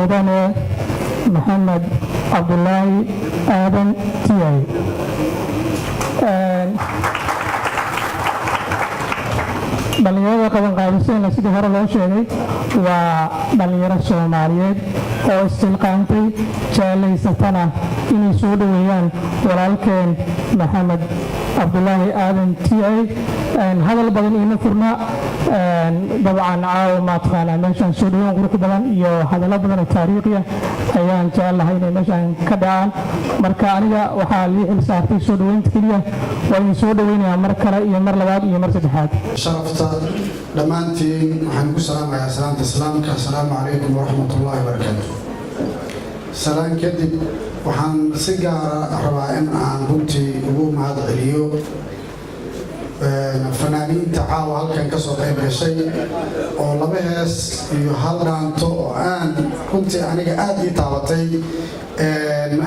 mudane Maxamed Cabdullaahi Aadan Tiyay. dhalinyarada qabanqaabisayna sidii hore loo sheegay waa dhalinyaro Soomaaliyeed oo istilqaantay jecelaysatana inay soo dhaweeyaan walaalkeen Maxamed Cabdullaahi Aadan Tiyay. hadal badan ina furna dabcan caawa ma taqaanaa meeshaan soo dhaweyn qurux badan iyo hadallo badan oo taariikhi ah ayaan jecelahay inay meeshaan ka dhacaan. marka aniga waxaa lii xil saartay soo dhaweynta keliya waa idin soo dhaweynayaa mar kale iyo mar labaad iyo mar saddexaad. sharafta dhammaantiin waxaan ku salaamayaa salaanta islaamka. assalaamu calaykum waraxmatullaahi wabarakaatu. salaan kadib waxaan si gaara rabaa in aan runtii ugu mahad celiyo fanaaniinta caawa halkan ka soo qayb gashay oo laba hees iyo hal dhaanto oo aan runtii aniga aad ii taabatay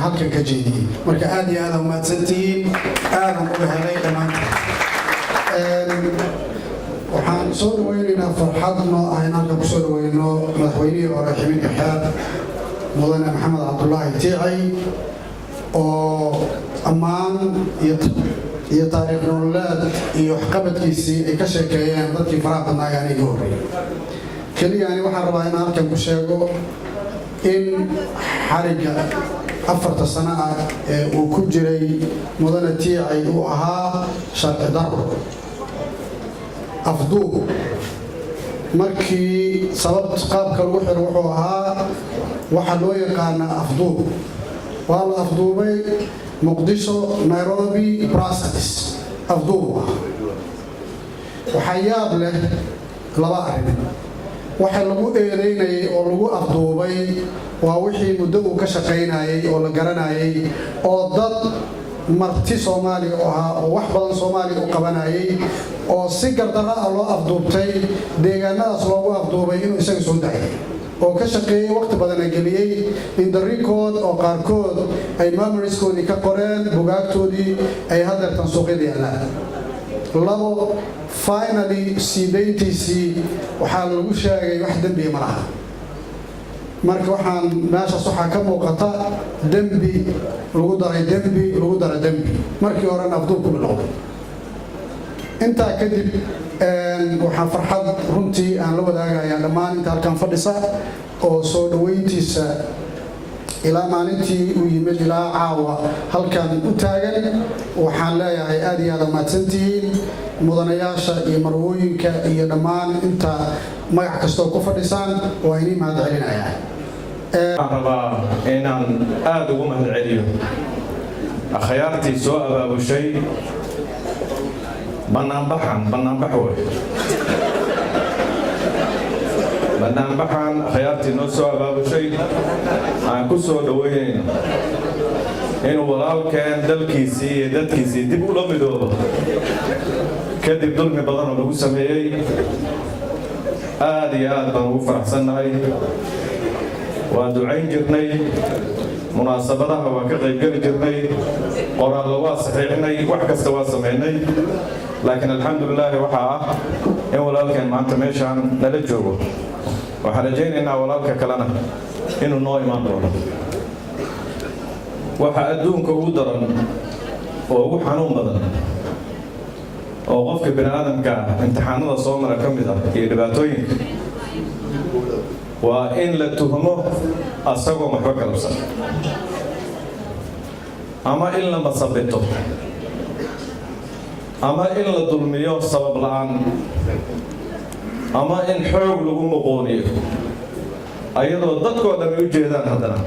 halkan ka jeediyey. marka aad iyo aad umahadsantihiin, aadan uga helay dhammaantiin. waxaan soo dhaweynaynaa farxad noo ah in halkan kusoo dhaweyno madaxweynihii hore Xamed Xeer mudane Maxamed Cabdullaahi Tiyay oo ammaan iyo taariikh nololeed iyo waxqabadkiisii ay ka sheekeeyeen dadkii faraha badnaa ayaan iga horreeyay. keliyani waxaan rabaa in halkan ku sheego in xarigga 4 sano ah ee uu ku jiray mudane Tiyay uu ahaa sharci darro, afduub. markii sababta qaabka lagu xiro wuxuu ahaa waxa loo yaqaanaa afduub. waa la afduubay Muqdisho, Nairobi, Brussels. afduub waxaa yaab leh laba arrin. waxa lagu eedeynayay oo lagu afduubay waa wixii muddo uu ka shaqaynayay oo la garanayay oo dad marti Soomaaliya oo ahaa oo wax badan Soomaaliya u qabanayay oo si gardarro ah loo afduubtay deegaanadaas loogu afduubay inuu isaga soo dacay oo ka shaqeeyay waqti badan geliyay in the record oo qaarkood ay memorieskoodii ka qoreen bugaagtoodii ay hadeertan suuqyada yaalaan. labo, finally siidayntiisii waxaa lagu sheegay wax dembi ma laha. marka waxaan meeshaas waxaa ka muuqata dembi lagu daray dembi lagu daray dembi. markii horena afduubku bilowday. intaa kadib waxaan farxad runtii aan la wadaagayaa dhammaan inta halkan fadhisa oo soo dhaweyntiisa ilaa maalintii uu yimid ilaa caawa halkan u taagan. waxaan leeyahay aad iyo aad mahadsantihiin mudanayaasha iyo marwooyinka iyo dhammaan inta magac kastoo ku fadhisaan waa inii mahad celinayaa. waxaan rabaa inaan aad ugu mahad celiyo akhyaartii soo abaabushay banaanbaxan akhyaartii noo soo abaabushay aan ku soo dhaweynayno inuu walaalkeen dalkiisii iyo dadkiisii dib ula midoobo kadib dulmi badan oo lagu sameeyey. aad iyo aad baan ugu faraxsannahay. waan ducayn jirnay, munaasabadaha waan ka qaybgeli jirnay, qoraallo waa saxiixinay, wax kasta waa samaynay. laakiin alxamdulilaahi waxaa ah in walaalkeen maanta meeshaan nala joogo. waxaan rajaynaynaa walaalka kalena inuu noo imaan doono. waxa adduunka ugu daran oo ugu xanuun badan oo qofka bini'aadamka imtixaanada soo mara ka mid ah iyo dhibaatooyinka waa in la tuhmo asagoo waxba galabsan, ama in la masabito, ama in la dulmiyo sabab la'aan, ama in xoog lagu muquuniyo ayadoo dadkoo dhan u jeedaan haddana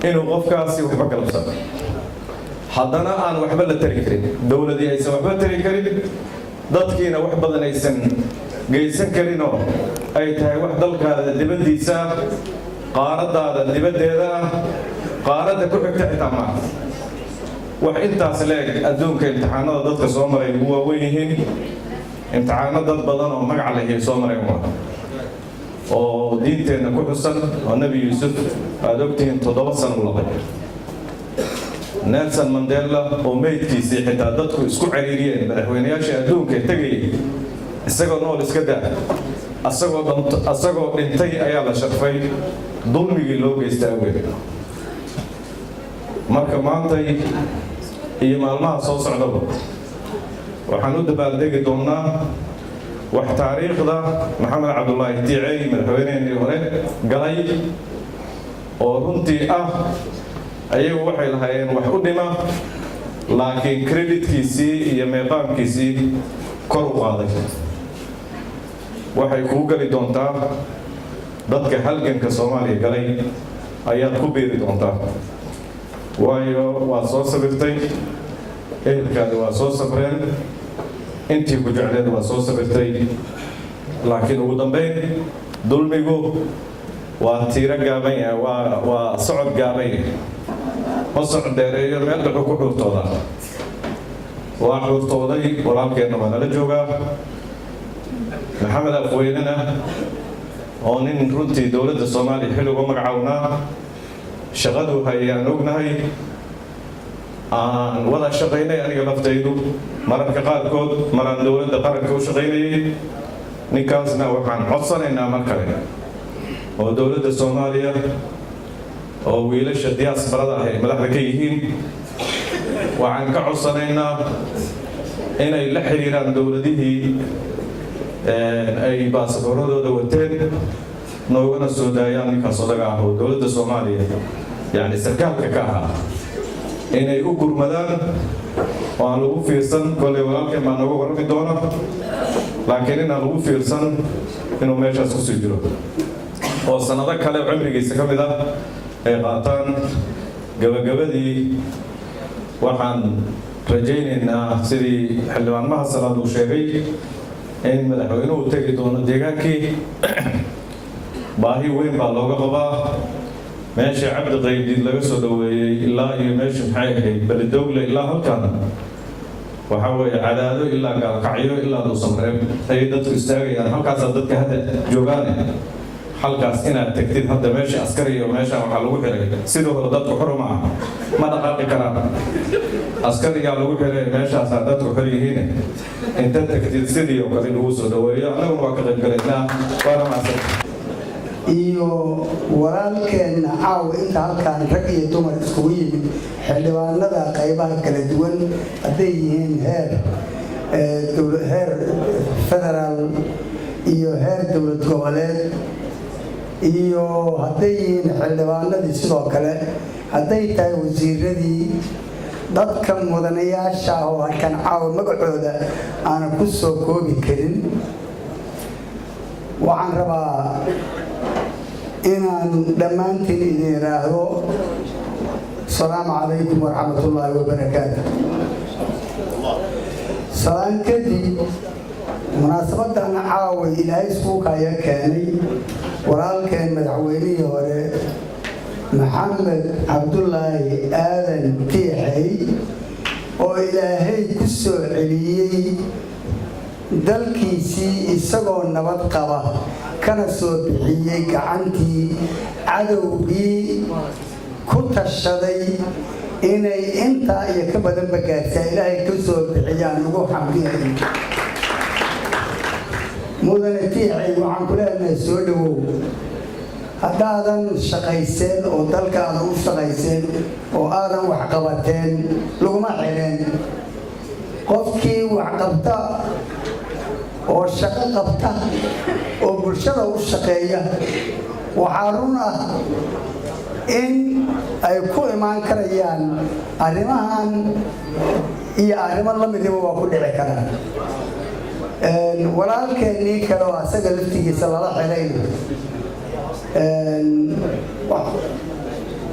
inuu qofkaasi waxba galabsan, haddana aan waxba la tari karin, dowladii aysan waxba tari karin, dadkiina wax badan aysan geysan karinoo ay tahay wax dalkaada dibaddiisa, qaaradaada dibaddeeda, qaaradda ku xigta xitaa maaha. wax intaas leeg adduunka imtixaanada dadka soo maray ugu waaweyn yihiin. imtixaano dad badan oo magac leh soo maray oo diinteenna ku xusan oo Nabi Yuusuf aad ogtihiin 7 sano u labay. Nelson Mandela oo meydkiisii xitaa dadku isku ciriiriyeen madaxweynayaasha adduunka tagayay isagoo nool iska daa asagoo dhintay ayaa la sharfay dulmigii loo geystay awgeed. marka maantay iyo maalmaha soo socdaba waxaan u dabaaldegi doonnaa wax taariikhda maxamed cabdullaahi tiicey madaxweynihii hore galay oo runtii ah ayagu waxay lahaayeen wax u dhima laakiin creditkiisii iyo meeqaamkiisii kor u qaaday. waxay kuu gali doontaa dadka halganka Soomaaliya galay ayaad ku biiri doontaa, waayo waa soo sabirtay, ehelkaadi waa soo sabreen, intii ku jecleed waa soo sabirtay, laakiin ugu dambeyn dulmigu waa tiiro gaaban yahay, waa socod gaaban yahay, ma socod dheereeyo meel dhuxu ku xuurtooda. waa xuurtooday, walaalkeenna waa nala joogaa. maxamed afweynena oo nin runtii dowladda Soomaaliya xil uga magacawnaa, shaqadu hayaan ognahay, aan wada shaqaynay aniga laftaydu mararka qaarkood maraan dowladda qaranka u shaqaynayay. ninkaasna waxaan codsanaynaa mar kale oo dowladda Soomaaliya oo wiilasha diaasbarada ah ay madaxda ka yihiin, waxaan ka codsanaynaa inay la xiriiraan dowladihii ay baasaboorradooda wateen, noogana soo daayaan ninkaas odaga ah oo dowladda Soomaaliya yacni sarkaalka ka ahaa, inay u gurmadaan oo aan lagu fiirsan. kolley walaalkeen baa nooga warrami doona, laakiin inaan lagu fiirsan inuu meeshaas kusii jiro oo sannado kale cimrigiisa ka mid ah ay qaataan. gabagabadii waxaan rajaynaynaa sidii xildhibaan Mahad Salaad uu sheegay in madaxweynuhu tegi doono deegaankii. baahi weyn baa looga qabaa. meesha Cabdi Qaydiid laga soo dhaweeyey ilaa iyo meesha maxay ahayd Beledowle ilaa halkan waxaa weeye Cadaado ilaa Gaalkacyo ilaa Dhuusamreeb ayay dadku istaagayaan. halkaasaa dadka hadda joogaane, halkaas inaad tagtid hadda meesha askari iyo meeshaan waxaa lagu xiray sidoo hore dadku xor ma aha, ma dhaqaaqi karaan. askarigaa lagu xiray meeshaasaa dadku xor yihiin, inta tagtid sidii oo kale lagu soo dhaweeyo. annaguna waa ka qaybgalaynaa, waana mahadsan. iyo walaalkeenna caawa inta halkaan rag iyo dumar iskugu yimid, xildhibaanada qaybaha kala duwan hadday yihiin heer federaal iyo heer dowlad goboleed, iyo hadday yihiin xildhibaanadii sidoo kale, hadday tahay wasiiradii, dadka mudanayaasha oo halkan caawa magacooda aanan ku soo koobi karin. waxaan rabaa inaan dhammaantiin idin idhaahdo asalaamu calaykum waraxmatullaahi wabarakaatu. salaan kadib, munaasabadan caawa ilaahay iskuukaya keenay walaalkeen madaxweynihii hore maxamed cabdulaahi aadan tiixey oo ilaahay ku soo celiyey dalkiisii isagoo nabad qaba, kana soo bixiyey gacantii cadowgii ku tashaday inay intaa iyo ka badanba gaartaa ilaahay ka soo bixiyaan ugu xamdiyay. mudane tiixey waxaan ku leenahay soo dhawow. haddaadan shaqayseen oo dalkaada u shaqayseen oo aadan wax qabateen laguma xireen. qofkii wax qabta oo shaqo qabta oo bulshada u shaqeeya, waxaa run ah in ay ku imaan karayaan arrimahan iyo arrimo la midiba waa ku dhici karaan. walaalkeennii kale oo asaga laftigiisa lala xirayna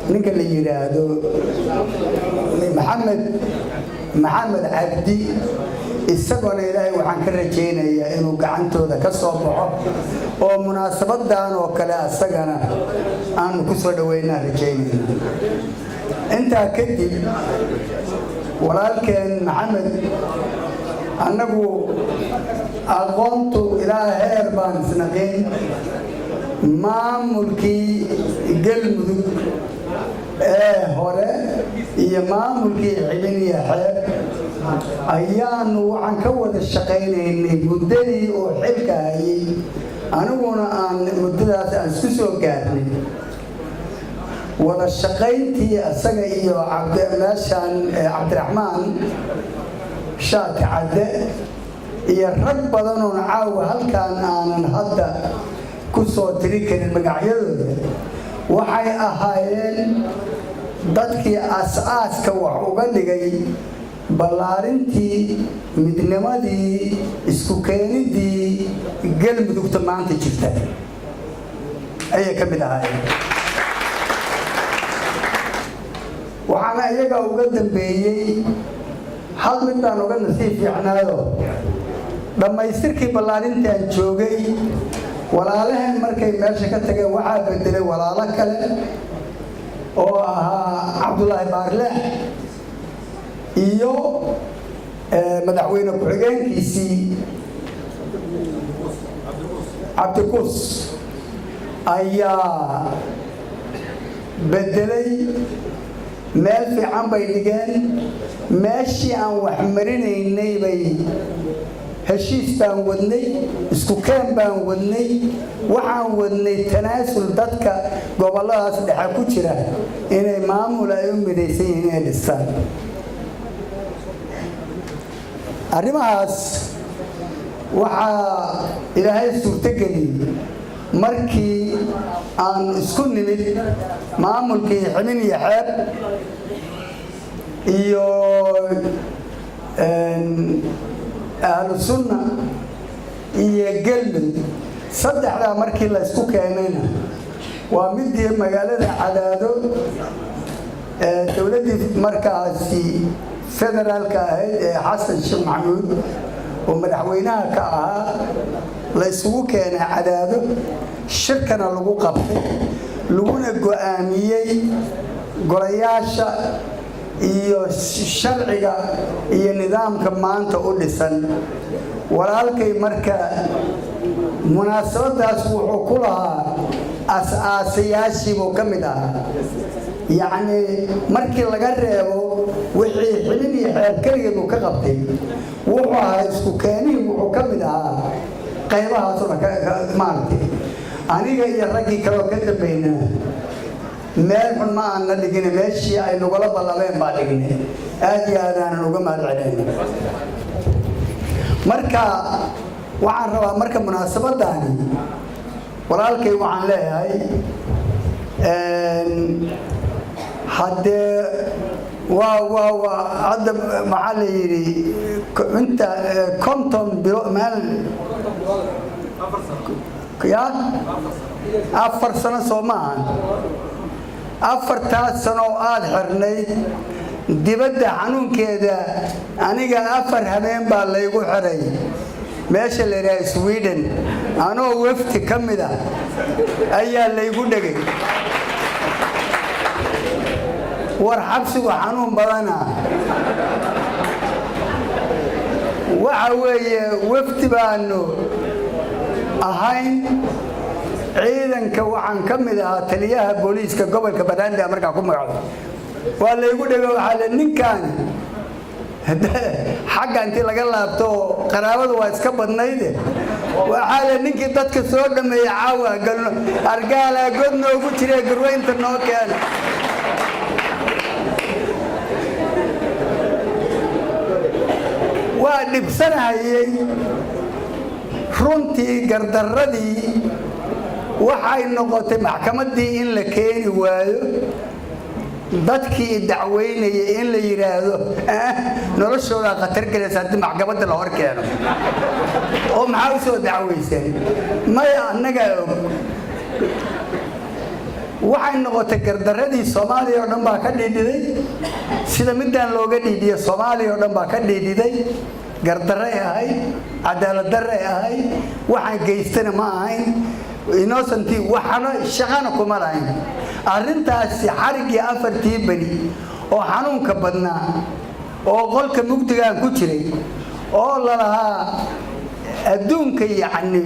ninka la yidhaahdo maxamed cabdi, isagoona ilaahay waxaan ka rajaynayaa inuu gacantooda ka soo baxo oo munaasabadan oo kale asagana aanu ku soo dhaweynaa rajaynayna. intaa kadib, walaalkeen maxamed, annagu aqoontu ilaa heer baan isnaqiin. maamulkii galmudug ee hore iyo maamulkii xibiniya xeeb ayaanu waxaan ka wada shaqaynaynay muddadii oo xilka hayay, aniguna aan muddadaas aan isku soo gaarnay wada shaqayntii isaga iyo meeshaan cabdiraxmaan shaati cadde iyo rag badan oon caawa halkaan aanan hadda ku soo tiri karin magacyadooda waxay ahaayeen dadkii aas-aaska wax uga dhigay ballaarintii midnimadii isku keenidii galmudugta maanta jirta ayay ka mid ahaayeen waxaana iyaga uga dambeeyey hal mid baan uga nasiib fiicnaado dhammaystirkii ballaarintaan joogay walaalaheen markay meesha ka tageen waxaa bedelay walaalo kale oo ahaa cabdulaahi baarleex iyo madaxweyne ku-xigeenkiisii cabdikuus ayaa bedelay meel fiican bay dhigeen meeshii aan wax marinaynay bay heshiis baan wadnay isku keen baan wadnay waxaan wadnay tanaasul dadka gobolladaas dhexe ku jira inay maamul ay u midaysan yihiin inay dhistaan arrimahaas waxaa ilaahay suurtogeliyey markii aan isku nimid maamulkii xibin iyo xeeb iyo ahlu sunna iyo galmudug saddexdaa markii la isku keenayna waa midii magaalada Cadaado dowladii markaasi federaalka ahayd ee Xasan Sheekh Maxamuud oo madaxweynaha ka ahaa la isugu keenay Cadaado shirkana lagu qabtay laguna go'aamiyay golayaasha iyo sharciga iyo nidaamka maanta u dhisan walaalkay marka munaasabadaas wuxuu ku lahaa aas-aasayaashii buu ka mid ahaa yacni markii laga reebo wixii xilin iyo xeer keligeed uu ka qabtay wuxuu ahaa isku keenihii wuxuu ka mid ahaa qaybahaasuna maaragtay aniga iyo raggii kaloo ka dambeynaa meel xun ma aan la dhigin meeshii ay nagula ballameen baa dhignay aad iyo aad aanan uga mahadcelin marka waxaan rabaa marka munaasabadaani walaalkay waxaan leeyahay haddee waa hadda maxaa la yidhi inta konton bilo meel ya 4 sano soo maahan 4 sano aad xirnayd dibadda xanuunkeeda aniga 4 habeen baa laygu xiray meesha la yiraahdo Sweden anoo wafti kamid ah ayaa laygu dhagay war xabsigu xanuun badana waxa weeye wafti baanu ahayn ciidanka waxaan kamid ahaa taliyaha booliiska gobolka Banaadir markaa ku magacaabo waa laygu dhagay waxa la ninkan xagga intii laga laabto qaraabadu waa iska badnayd waxa la ninkii dadka soo dhameeyay caawa galno argaala godno ugu jiray garweynta noo keen waa dhibsanayay runtii gardaradii waxay noqotay maxkamadii in la keeni waayo dadkii dacweynayay in la yiraahdo noloshooda khatar galaysa hadii maxkamadda la hor keeno oo maxaa u soo dacweysay may anaga waxay noqotay gardaradii Soomaaliya oo dhan baa ka dhiididay sida midaan looga dhiidiyo Soomaaliya oo dhan baa ka dhiididay gardaray ahay cadaalad daray ahay waxaan geystana ma ahayn innocent waxana shaqana kuma lahayn arrintaasi xarigii 4 bani oo xanuunka badnaa oo qolka mugdiga ku jiray oo la lahaa adduunka yacni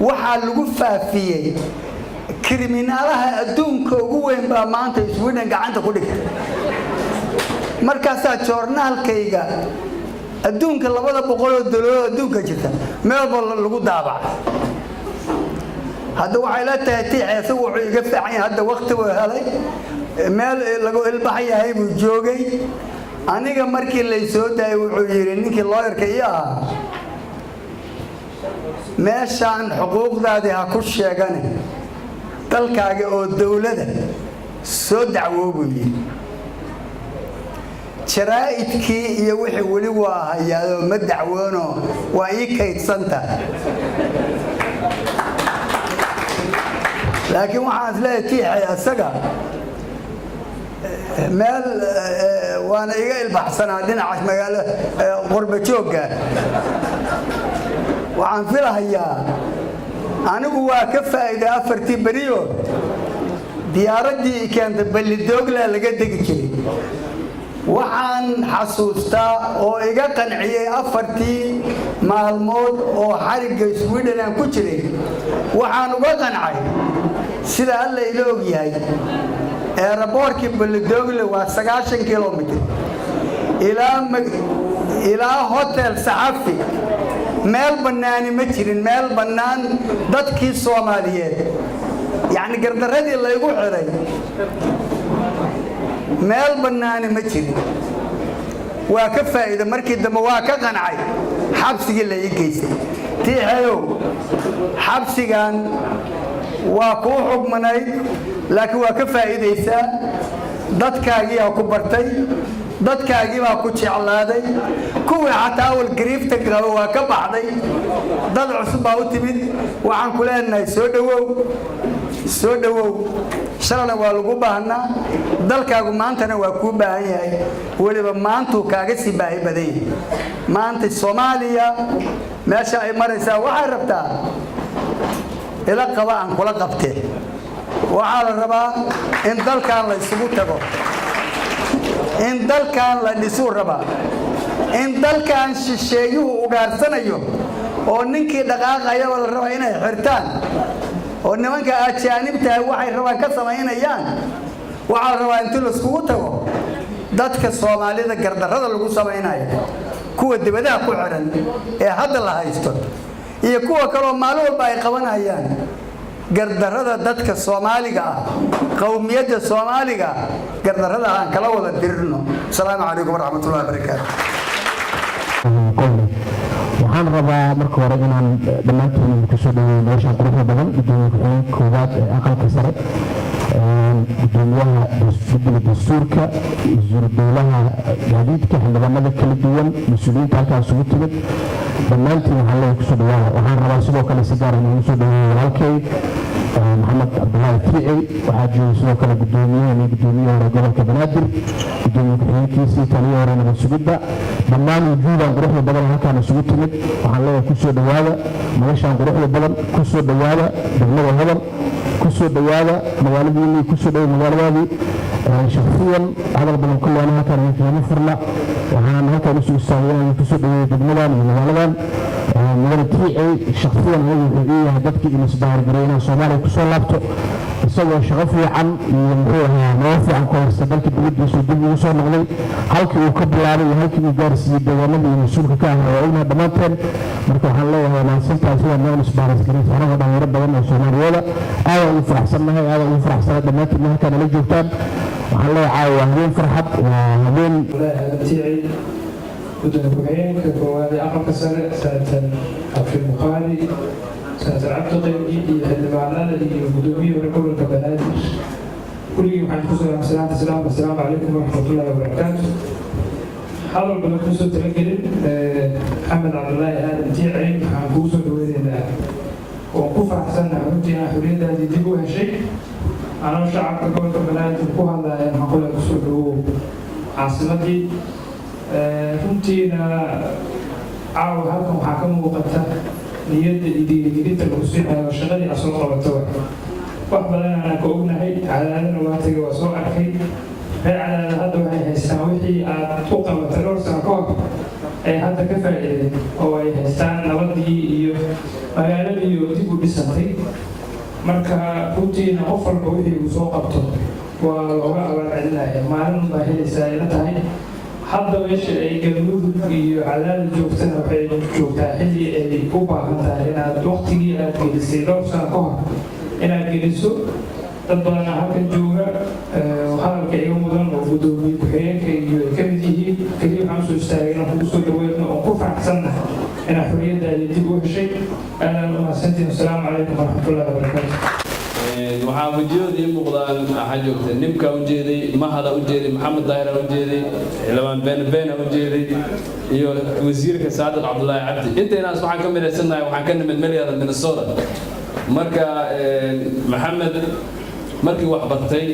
waxa lagu faafiyay kriminaalaha adduunka ugu weyn baa maanta Sweden gacanta ku dhigtay markaas joornaalkayga adduunka 200 doolar adduunka jirta meel walba lagu daabacay hadda waxay la tahay tiixeesa wuxuu iga fiican hadda waqti uu helay meel lagu ilbax yahay buu joogay aniga markii la soo daayay wuxuu yiri ninkii lawyer-ka ii ahaa meeshaan xuquuqdaadii ha ku sheegane dalkaaga oo dawladda soo dacwoobay jaraa'idkii iyo wixii weli waa hayaado ma dacwoono waa ii kaydsanta laakiin waxaan isleeyahay tiixay asaga meel waana iga ilbaxsanaa dhinacaas magaalo qurba joogga waxaan filahayaa anigu waa ka faa'iiday 4 beriyo diyaaradii keentay ballidoogla laga degi jiray waxaan xasuustaa oo iga qanciyay 4 maalmood oo xariga Sweden aan ku jiray waxaan uga qancay sida alla ila og yahay airportkii ballidoogla waa 90 kilomitir ilaa hotel saxafi meel banaani ma jirin meel banaan dadkii Soomaaliyeed يعني قردردي الله يقول علي مال بناني مجري وكفى إذا مركز دمواك قنعي حبسي اللي يقيسي تيحيو حبسي كان وكو حكمني لكن وكفى إذا يسا dadkaagii ku bartay dadkaagii baa ku jeclaaday kuwii xataa wal gariifta galo waa ka baxday dad cusub baa u timid waxaan ku leenahay soo dhawow shalana waa lagu baahnaa dalkaagu maantana waa ku baahan yahay waliba maantu kaaga sii baahi badan maanta Soomaaliya meesha ay maraysaa waxay rabtaa ila qaba aan kula qabtay waxaa la rabaa in dalkan la isugu tago in dalkan la dhisu rabaa in dalkan shisheeyuhu ugaarsanayo oo ninkii dhaqaaqaya la rabaa inay xirtaan oo nimanka ajaanibta waxay rabaan ka sameynayaan waxaa la rabaa in la isugu tago dadka Soomaalida gardarrada lagu sameynayo kuwa dibadaha ku xiran ee hadda la haysto iyo kuwa kale oo maalin walba ay qabanayaan gardarrada dadka Soomaaliga qowmiyadda Soomaaliga gardarrada aan kala wada dirno salaamu calaykum waraxmatullaahi wabarakaatuh waxaan rabaa marka hore inaan dhammaantiin ku soo dhaweeyo meeshaan quruxda badan gudoomiyaha koowaad ee aqalka sare gudoomiyaha dastuurka wasiiradaha gaadiidka xildhibaanada kala duwan mas'uuliyiinta halkaas ugu timid dhammaantiin waxaan leeyahay ku soo dhawaada waxaan rabaa sidoo kale si gaar ah inaan soo dhaweeyo walaalkay محمد عبد الله التريعي وحاجي سلوك القدومية من القدومية ورجال كبنادر قدومية كيسي تانية ورنا بالسجدة بمان وجودا نروح لبلد هكا نسجد تمد وحنا كسر دوالة ماشان نروح لبلد كسر دوالة بالمرة هذا كسر دوالة موالديني كسر دوالة موالدي شخصيا هذا البلد كله أنا هكا نفرنا وحنا هكا نسجد السعودية كسر دوالة بالمرة موالدان من التريعي شخصيا هذه هدفك إلى صدار جرينا صومالي كسر لابتو isagoo shaqo fiican iyo muxuu ahaa noo fiican ku haysta dalka dibadiisa dib ugu soo noqday halkii uu ka bilaabay iyo halkii uu gaarsiiyey deegaanada iyo mas-uulka ka ahaa oo ognahay dhammaanteen marka waxaan leeyahay maasintaas sida noo isbaaras garay anaga dhalinyaro badan oo Soomaaliyeed aad ugu faraxsannahay aad ugu faraxsanahay dhammaantiin halkan nala joogtaan waxaan leeyahay waa habeen farxad waa habeen gudoomiyaha koowaad ee aqalka sare Senator Abdul Bukhari Senator Abdul Qeybi iyo xildhibaanada iyo gudoomiyaha gobolka Banaadir kulligii waxaan ku salaam assalaamu calaykum waraxmatullaahi wabarakaatuh hadal badan ku soo talagelin Maxamed Cabdullaahi Aadan Tiicay waxaan kugu soo dhaweynaynaa oo ku faraxsanahay runtii aan xorriyadaadii dib u heshay anoo shacabka gobolka Banaadir ku hadlaya waxaan kula ku soo dhawow caasimadii runtiina caawa halkan waxaa ka muuqata niyadda idigelinta lagu siinayo shaqadii aad soo qabato wax badan aan ka ognahay cadaadana waatiga waa soo arkay reer cadaada hadda waxay haystaan wixii aad u qabatay dhowr sano ka hor ay hadda ka faa'iideen oo ay haystaan nabadii iyo magaaladii iyo dib u dhisantay marka runtiina qof walba wixii uu soo qabto waa looga abaalcelinaya maalin baa helaysaa ila tahay hadda meesha ay galmudug iyo cadaadad joogtana waxay joogtaa xilli ay u baahan tahay inaad waqtigii aad gelisay dhowr sano ka hor inaad geliso dad badan halkan jooga hadalka iga mudan oo gudoomiye ku-xigeenka iyo ay ka mid yihiin keliya waxaan soo istaagay inaan kugu soo dhaweeyno oo ku faraxsannahay inaad xorriyaddaada dib u heshay aadaan u mahadsantiin asalaamu calaykum waraxmatullahi wabarakaatu waxaa wajiyada ii muuqdaan waxaa joogta nimka u jeeday mahada u jeeday maxamed daahir u jeeday xildhibaan been u jeeday iyo wasiirka saadiq cabdullaahi cabdi intaynaas waxaan ka midhaysanahay waxaan ka nimid melyada minnesota marka maxamed markii wax bartay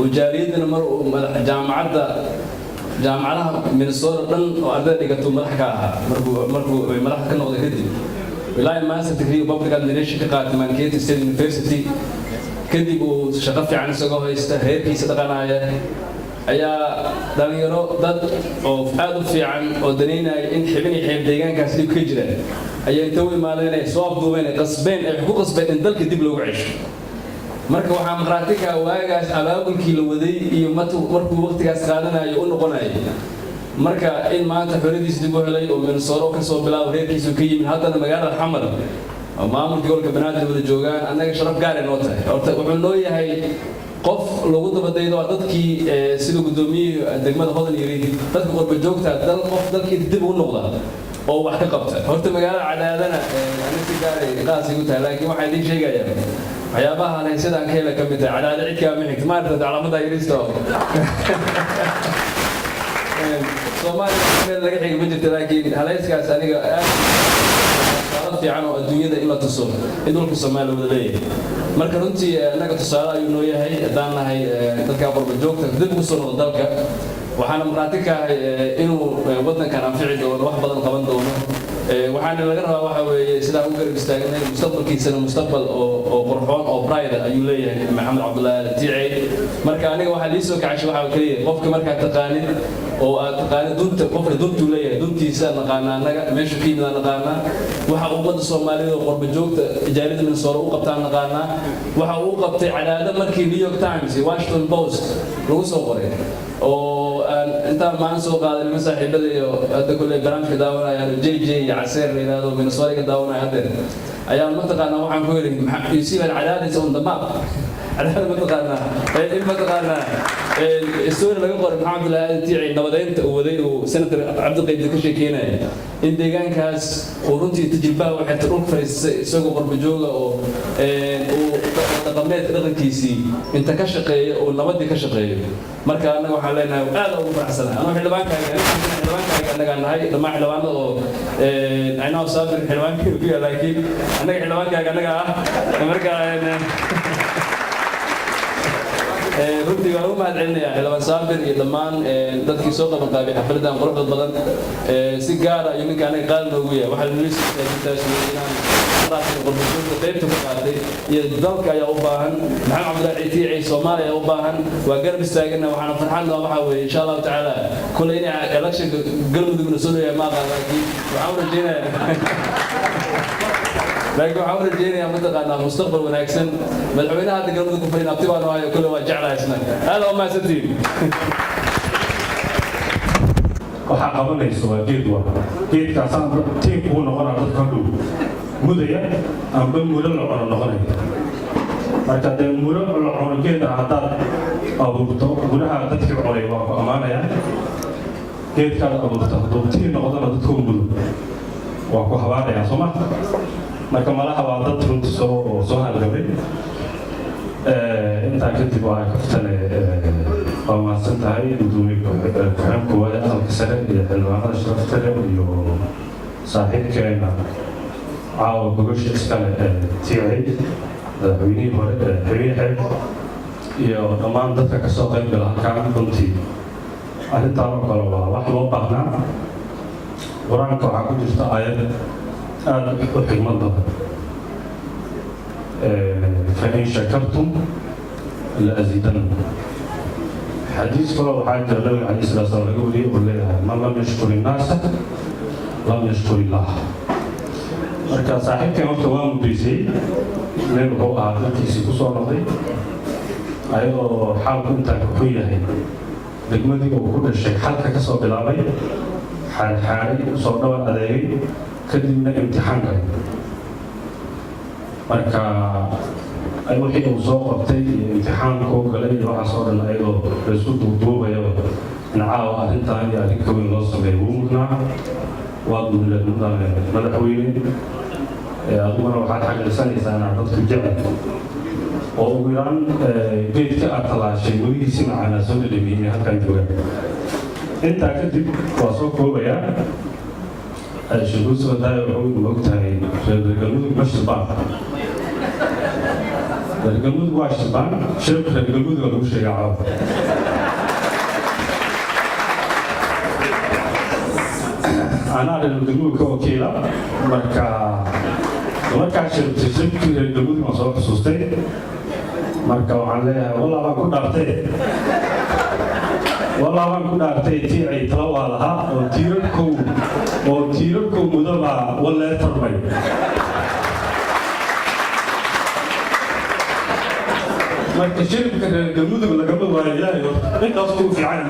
wajaaliyadana mar uu jaamacadaha minnesota dhan oo ardayda dhigato madax ka ahaa markuu madax ka noqday kadib ilaa master degree public administration ka qaatay Mankato State University kadib uu shaqo fiican isagoo haysta heerkiisa dhaqanaya ayaa dhalinyaro dad oo aad u fiican oo daneynaya in xibin iyo xeeb deegaankaas dib ka jira ayaa inta u imaadeen ay soo afduubeen ay ku qasbeen in dalka dib loogu cesho marka waxaa maqraati ka waagaas abaabulkii la waday iyo markuu waqtigaas qaadanayo u noqonayo marka in maanta xorriyadiisa dib u helay oo Minnesota ka soo bilaabo reerkiisu ka yimid haddana magaalada Xamar maamulka gobolka Banaadir wada joogaan annaga sharaf gaar ah noo tahay horta wuxuu noo yahay qof lagu dabadaydo dadkii sida gudoomiyihii degmada Hodan yiri dadka qurba joogta qof dalkii dib u noqda oo wax ka qabta horta magaalada Cadaadana aniga si gaar ah qaasi u tahay laakiin waxa idin sheegaya waxyaabaha aan sidaan ka helay kamid ah Cadaada cid ka mixid maarta calaamada yiristo Soomaaliya meel laga xigay ma jirto laakiin halayskaas aniga aad fiican oo adduunyada in la tuso in dhulka Soomaaliya wada leeyahay marka runtii anaga tusaale ayuu noo yahay hadaan nahay dadka qurba joogta dib u soo noqdo dalka waxaana maraati ka inuu wadankan anfici doono wax badan qaban doono waxaana laga rabaa waxa weeye sida uu garab istaagnay mustaqbalkiisana mustaqbal oo qurxoon oo pride ayuu leeyahay maxamed cabdullaahi tiicay marka aniga waxa la soo kacay waxa kaliya qofka marka taqaanid oo aad taqaanid dunta qofka duntu leeyahay duntiisa naqaana anaga meesha kiimada naqaana waxa ummadda Soomaaliyeed oo qurba joogta ijaarada Minnesota u qabtaan naqaana waxa uu qabtay Cadaada markii New York Times iyo Washington Post lagu soo qoray oo inta maan soo qaaday masaaxiibada iyo hadda kulay barnaamijka daawanaya JJ iyo Caseer leeyahay Minnesota ka daawanaya hadda ayaa mataqaana waxaan ku helay yusiib Cadaada on the map Cadaada mataqaana السؤال اللي يقول محمد الله تيعي نبضين وذي وسنة عبد القيد كشي كينا إن ديجان كاس ورنتي تجيبها وحتى روح في سوق قرب جوجا وتقميت رغم كيسي أنت كشقي والنبض كشقي مركا أنا وحلينا هذا هو فرحسنا أنا حلوان كأنا كان هاي لما حلوان أنا وصابر حلوان كبير لكن أنا حلوان كأنا مركا runtii waan u mahadcelinayaa xildhibaan saabir iyo dhammaan dadkii soo qaban qaabay xafladan quruxda badan si gaar ah ninka anaga qaal noogu yahay waxa la noo inaan raadin qurbuunta qaybta ku qaaday iyo dalka ayaa u baahan maxamed cabdullaahi tiicay Soomaaliya ayaa u baahan waa garab istaagana waxaan farxadna waxa weeye insha Allah taala kulay in election galmudugna soo leeyahay ma qaad laakiin waxaan rajeynayaa لكن وحاول الجيني أمتقنا مستقبل ونكسن مدحوينها هذا قلنا لكم فرينا بتبعنا وهي كل ما جعلها اسمه هذا ما ستين waxaa qabanayso waa geedkaasaan tiimku u noqonaa dadka dhow mudaya amba muro la cuno noqonaya marka dee muro la cuno geeda haddaad abuurto gudaha dadkii cunay waa ku ammaanaya geedkaad abuurto hadduu tii noqdana dadku mudo waa ku habaanaya soo ma marka malaha waa dad runtii soo halgamay intaa kadib waa kaftane waa mahadsan tahay gudoomiye ku-xigeen koowaad ee aqalka sare iyo xildhibaanada sharafta leh iyo saaxiibkeena caawa gogosha iskale tiicay madaxweynihii hore xiriir xeeb iyo dhammaan dadka kasoo qayb gala halkaan runtii arrintaan oo kale waa wax loo baahnaa qur-aanka waxaa ku jirta aayad aad u xigmad badan فإن شكرتم لأزيدنكم حديث كله وحاجة النبي عليه الصلاة والسلام يقول من لم يشكر الناس لم يشكر الله marka saaxiibkan waqti waa mudaysay meel wuxuu ahaa dadkiisii ku soo noqday ayadoo xaalku intaan ku yahay degmadii uu ku dhashay xalka ka soo bilaabay xaarxaaray usoo dhawan adeegay kadibna imtixaan galay marka wixii uu soo qabtay iyo imtixaankuu galay iyo waxaas oo dhan ayadoo laisku duuduubayaba in caawa arrintaan iyo arrin ka weyn loo sameeyo wuu mudnaa waa madaxweyne adiguna waxaad xaqiiqsanaysaa inaad dadku jecel oo ugu yaraan geedka aad talaashay weligiisi macaanaa soo dhadhamiyey halkaan joogaan intaa kadib waa soo koobayaa sheekuusi wadaayo wuxuu og tahay reer galmudug ma shilbaan reer galmudug waa shilbaan shirka reer galmudug lagu sheegaa caawa anaa reer galmudug ka wakiila markaa shirkii reer galmudug waan soo xusuustay marka waxaan leeyahay walaa baan ku dhaartay tiicay tala waa lahaa oo tiirarkow mudaba walee tarmay marka shiribka reer galmudug lagama waayo ilaahay intaas ugu fiican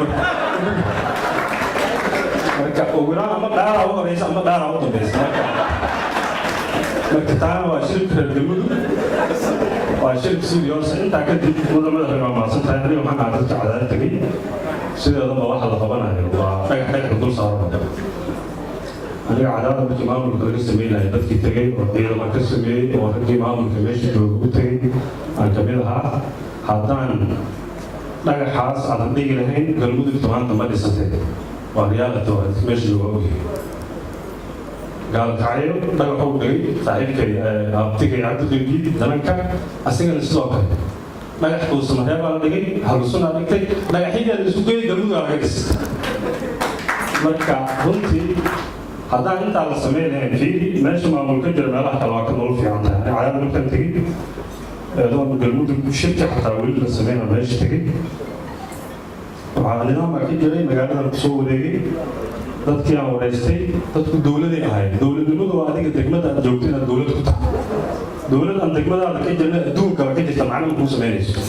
marka oguraan ama dhaaraa u horeysa ama dhaaraa u dambaysa marka taana waa shiribka reer galmudug waa shirib suudiyoorsa intaa kadib madaxweyne waa mahadsantahay aniga waxaan ahaa dadka cadaad tegay sideedaba waxa la qabanayo waa dhagax dul saaran aniga cadaada markii maamulka laga sameynaya dadkii tegay oo ciidama ka sameeyey oo raggii maamulka meesha jooga u tegay aan kamid ahaa haddaan dhagaxaas aadan dhigi lahayn galmudugta maanta ma dhisantay waa riyaalata meesha jooga ogyahay gaalkacyo dhagaxuu dhigay saaxiibkay abtigay cabdiqilgiid dananka asigana sidoo kale dhagax kuusamareebaa la dhigay halusunaa dhigtay dhagaxyada la isu geeyay galmudugaa laga dhis marka runtii haddaan intaa la samayn lahayn fiiri meesha maamul ka jira meelaha kale waa ka nolol fiican tahay cadaad markaan tegey eedoon galmudug shirki xataa weli la sameyna meesha tegey waxaa nidaamka ka jiray magaaladan kusoo wareegay dadkii aan wareystay dadku dowladay ahayd dowladnimadu waa adiga degmada aad joogto inaad dowlad ku tahay dowlad aan degmadaada ka jirna adduunkaba ka jirta macnaha kuu samaynayso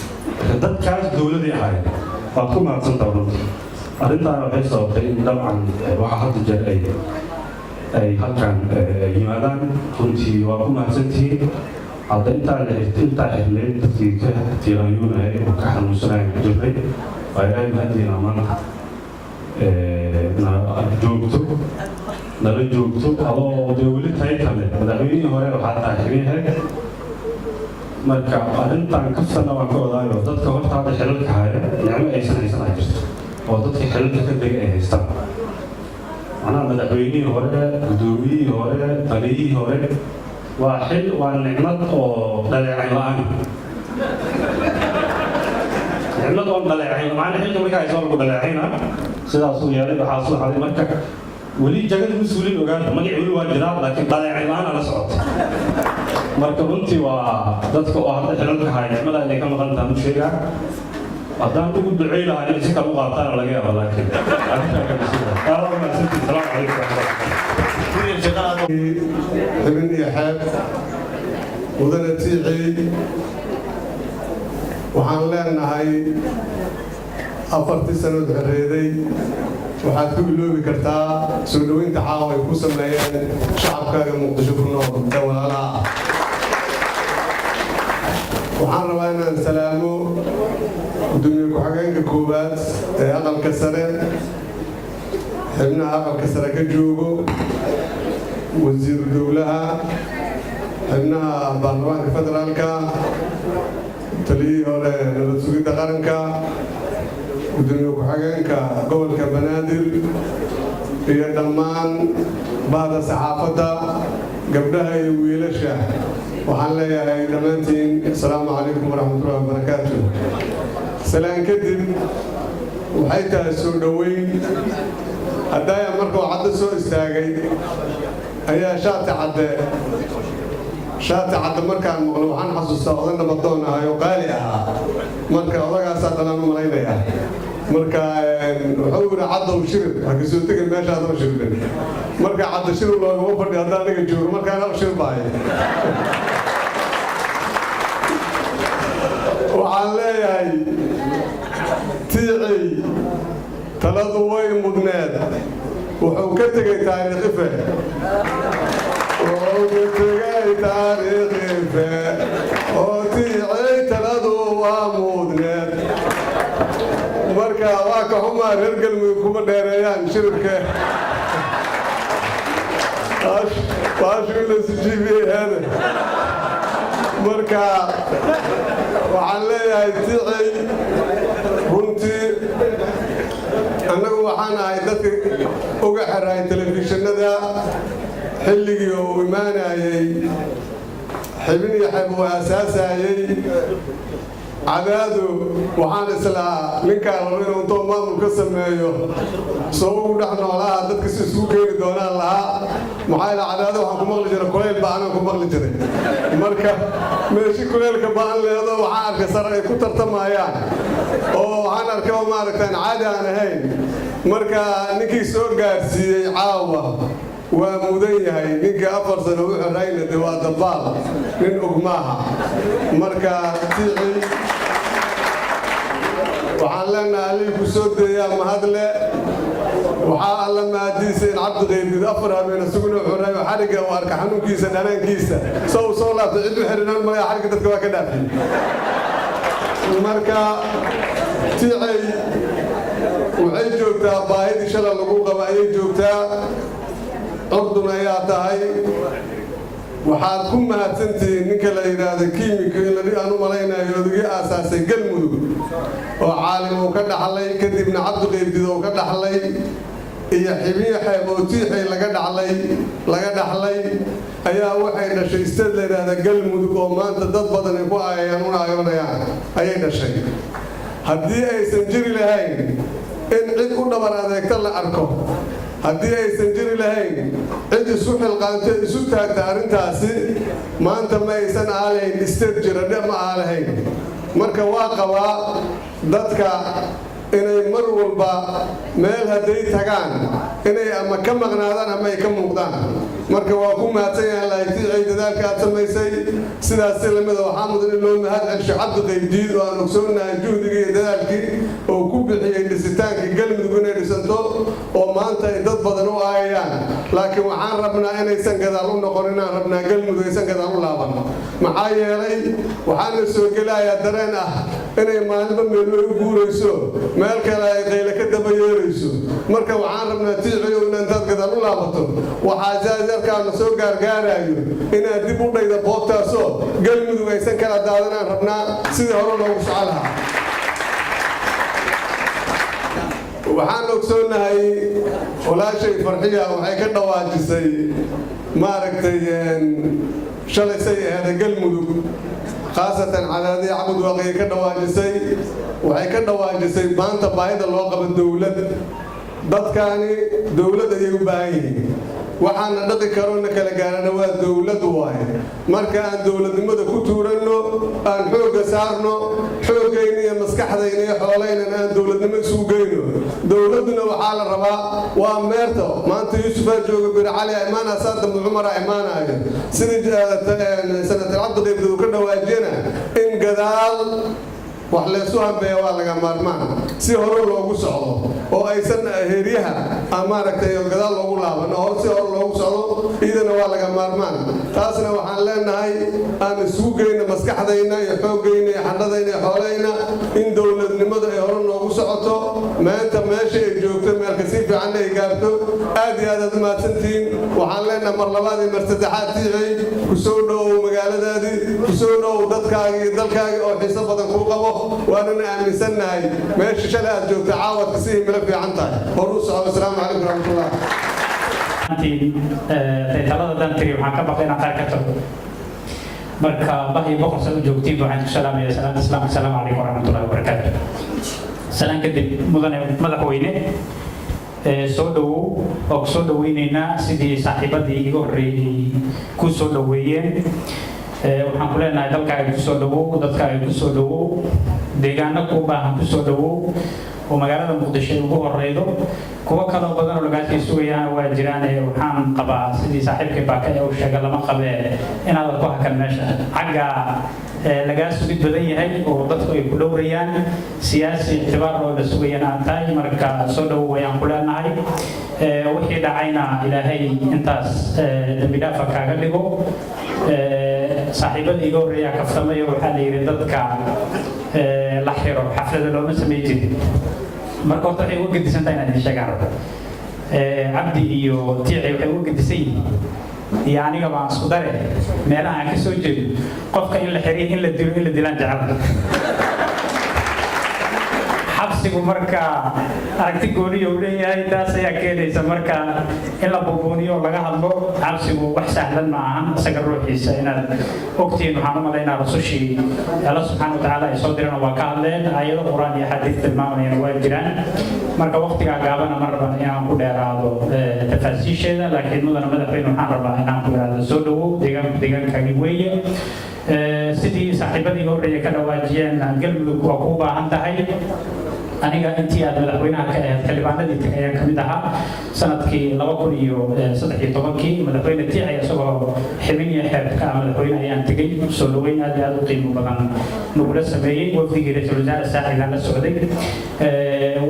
dadkaas dowladay ahayd waad ku mahadsantaa runtii arrintaana waxay sababtay in dabcan waxa hadda jeer ay halkan yimaadaan runtii waa ku mahadsantihiin hadda intaa xirleed dadkii ka tiiraanyuunayay oo ka xanuunsanaya ku jirnay waa ilaahay mahadiina maanta nala joogto adoo dee weli tahay kale madaxweynihii hore waxaa tahay xiriyahe marka arrintan kaftana waan ka odaayo dadka horta hadda xilalka haya nicmo aysan haysan ay jirto oo dadkii xilalka ka degay ay haystaan macnaha madaxweynihii hore gudoomiyihii hore taliyihii hore waa nicmad oo dhaleecayn la-aan nicmad oo dhaleecayn macna xilka markaa haysoo lagu dhaleecayna sidaasuu yeelay waxaa soo haday marka weli jagada mas-uuliin ogaada magac weli waa jiraa laakiin dhaleecayn la-aana la socota marka runtii waa dadka oo hadda xilalka haya nicmada inay ka maqan tahan u sheegaa haddaan ugu ducey lahaa inay si kale u qaataana laga yaaba laakiin arrintaa ka bisiida salaamu calaykum xibin iyo xeeb mudane tiicii waxaan leenahay 4 sanood xorreeday waxaad ku iloobi kartaa soo dhoweynta caawa ay ku sameeyeen shacabkaaga muqdisho ku nool ee walaalaha ah waxaan rabaa inaan salaamo gudoomiye ku-xigeenka koowaad ee aqalka sare xubnaha aqalka sare ka joogo wasiiru dowlaha xubnaha baarlamaanka federaalka taliyihii hore nabad sugidda qaranka gudoomiye ku-xigeenka gobolka banaadir iyo dhammaan bahda saxaafadda gabdhaha iyo wiilasha waxaan leeyahay dhammaantiin asalaamu calaykum waraxmatullahi wabarakaatu salaan kadib waxay tahay soo dhoweyn haddaaya markuu caddo soo istaagay ayaa shaati cadde markaan maqlo waxaan xasuustaa oday nabadoon ahay oo qaali ahaa marka odagaasaa dhalaan u malaynaya marka wuxuu yidhi caddow shirib ha kasoo tegin meeshaadoo shirbin marka caddo shirib loogama fadhi haddaan naga joogo markaan hal shirbahay waxaan leeyahay tiicii taladu way mudneed wuxuu ka tegay taariikh ife oo tiicay taladu waa mudneed marka waa ka xumaa reer galmudug kuma dheereeyaan shiribka baashu in la sijiibiyey heede marka waxaan leeyahay tiicay runtii annagu waxaan ahay dadka uga xirahay telefishinada xilligii uu imaanayay xibin iyo xeb uu aasaasayay cadaadu waxaan islaa ninkaa rabo inuu intoo maamul ka sameeyo soo ugu dhex noolaha dadka si isku keeni doonaan lahaa maxaa ila cadaado waxaan ku maqli jiray kuleyl ba'anaan ku maqli jiray marka meeshi kuleylka ba'an leedo waxaan arkay sare ay ku tartamayaan oo waxaan arkay oo maaragtaan caadi aan ahayn marka ninkii soo gaarsiiyey caawa waa mudan yahay ninkii 4 sano u xirayna de waa dabaal nin ogmaaha marka tiicay waxaan leenahay alii ku soo deeyaa mahadle waxaa alla mahadiisa in cabdi qaybid 4 habeen isaguna xurayo xariga oo arka xanuunkiisa dhanaankiisa soo laabtay cid u xirinan ma xariga dadka waa ka dhaafay marka tiicay waxay joogtaa baahidii shalay lagu qaba ayay joogtaa curdun ayaa tahay waxaad ku mahadsantihiin ninka la yidhaahdo kiimika in aan u malaynayo odagii aasaasay galmudug oo caalim uu ka dhaxlay kadibna cabdiqaybdid uu ka dhaxlay iyo xibiyo xeeb oo tiixay laga dhaxlay ayaa waxay dhashay isteed la yidhaahda galmudug oo maanta dad badan ay ku aayayaan una ayoonayaan ayay dhashay haddii aysan jiri lahayn in cid u dhabar adeegta la arko haddii aysan jiri lahayn cid isu xilqaantay isu taagta arrintaasi maanta ma aysan aalahayn isteed jiradhe ma aalahayn marka waa qabaa dadka inay mar walba meel hadday tagaan inay ama ka maqnaadaan ama ay ka muuqdaan marka waa ku mahadsan yahay laaytiicay dadaalka aad samaysay sidaas lamida waxaa mudan in loo mahad celsho cabdi qaybdiid oo aan ogsoonahay juhdigii iyo dadaalkii oo ku bixiyey dhisitaankii galmudug inay dhisanto oo maanta ay dad badan u aayayaan laakiin waxaan rabnaa inaysan gadaal u noqon inaan rabnaa galmudug aysan gadaal u laaban maxaa yeelay waxaana soo gelayaa dareen ah inay maalinba meelo u guurayso meel kale ay qayle ka daba yeerayso marka waxaan rabnaa tiiciyo inaan dad gadaal u laabato waxaa jaarkaana soo gaargaarayo inaad dib u dhayda boobtaasoo galmudug aysan kala daadanaan rabnaa sidii hore loogu soco lahaa waxaan ogsoonahay walaashay farxiya waxay ka dhawaajisay maaragtay shalay say aheeda galmudug khaasatan cadaadii cabud waaqiyay ka dhawaajisay waxay ka dhawaajisay maanta baahida loo qabo dowlad dadkaani dowlad ayay u baahan yihiin waxaana dhaqi karoona kala gaarana waa dowlad waaye marka aan dowladnimada ku tuuranno aan xoogga saarno xooggayna iyo maskaxdayna iyo xoolaynan aan dowladnimo isugu geyno dowladduna waxaa la rabaa waa meerto maanta yuusufaa jooga bir cali imaana saadam cumara imaanayo sidii sanatar cabdiqaybdi uu ka dhawaajiyana in gadaal wax leesu hambeeya waa laga maarmaan si hore loogu socdo oo aysan heeryaha maaragtay gadaal loogu laaban oo si hore loogu socdo iyadana waa laga maarmaan taasna waxaan leenahay aan isugu geyno maskaxdayna iyo xooggayna iyo xandhadayna iyo xoolayna in dowladnimada ay hore noogu socoto maanta meesha ay joogto meelka si fiican ay gaarto aad iyo aad mahadsantihiin waxaan leenahay mar labaad iyo mar saddexaad tiicay ku soo dhowow magaaladaadii ku soo dhowow dadkaaga iyo dalkaaga oo xiiso badan kuu qabo waanana aaminsannahay meesha shalay aad joogta caawadka si himilo fiican tahay horu soco asalaamu calaykum waraxmatullah talada dantiri waxaan ka baqay inaan qaar ka tago marka bahi boqol sano joogtiin waxaan ku salaamaya salaam islaam assalaamu calaykum waraxmatullahi wabarakaatu salaan kadib mudane madaxweyne soo dhowow oo ku soo dhoweynaynaa sidii saaxiibadii iga horreeyey ku soo dhoweeyeen waxaan ku leenahay dalkaaga ku soo dhowow dadkaaga ku soo dhowow deegaano kuu baahan ku soo dhowow oo magaalada muqdisho ugu horeydo kuwa kale badan oo lagaasii sugayaan waa jiraan waxaan qabaa sidii saaxiibkay baaka ee uu sheegay lama qabee inaad ku hakan meesha xagga laga sugid badan yahay oo dadku ay ku dhowrayaan siyaasi ictibaar oo la sugayaan aan tahay marka soo dhow wayaan ku leenahay wixii dhacayna ilaahay intaas dambi dhaafa kaaga dhigo saaxiibada iga horreeya kaftamayo waxaa la yidhi dadka la xiro xaflada looma samayn jirin marka horta waxay uga gedisantahay inaad idin sheegaan rabto cabdi iyo tiici waxay uga gedisan yihiin iyo aniga baan isku dare meelaha aan ka soo jeedo qofka in la xiriyo in la dilaan jecel xabsigu marka aragti gooniyo uu leeyahay taas ayaa keenaysa marka in la buubuuniyo laga hadlo xabsigu wax sahlan ma ahan isaga ruuxiisa inaad ogtiin waxaan u malaynaa rasushii alla subxaana watacaala ay soo dirana waa ka hadleen aayado qur-aan iyo xadiis tilmaamayana waa jiraan marka waqtigaa gaabana ma raban inaan ku dheeraado tafaasiisheeda laakiin mudana madaxweyne waxaan rabaa inaan ku dheeraado soo dhowow deegaankaagi weeye sidii saaxiibadii horreeya ka dhawaajiyeen galmudug waa kuu baahan tahay aniga intii aad madaxweynaha ka ahayd xildhibaanadii tagay ayaan ka mid ahaa sanadkii 2013 madaxweyne tiicay isagoo xibin iyo xeebka madaxweyne ayaan tegay soo dhaweyn aad iyo aad u qiimo badan nagula sameeyey wafdigii ra-iisul wasaare saacidaan la socday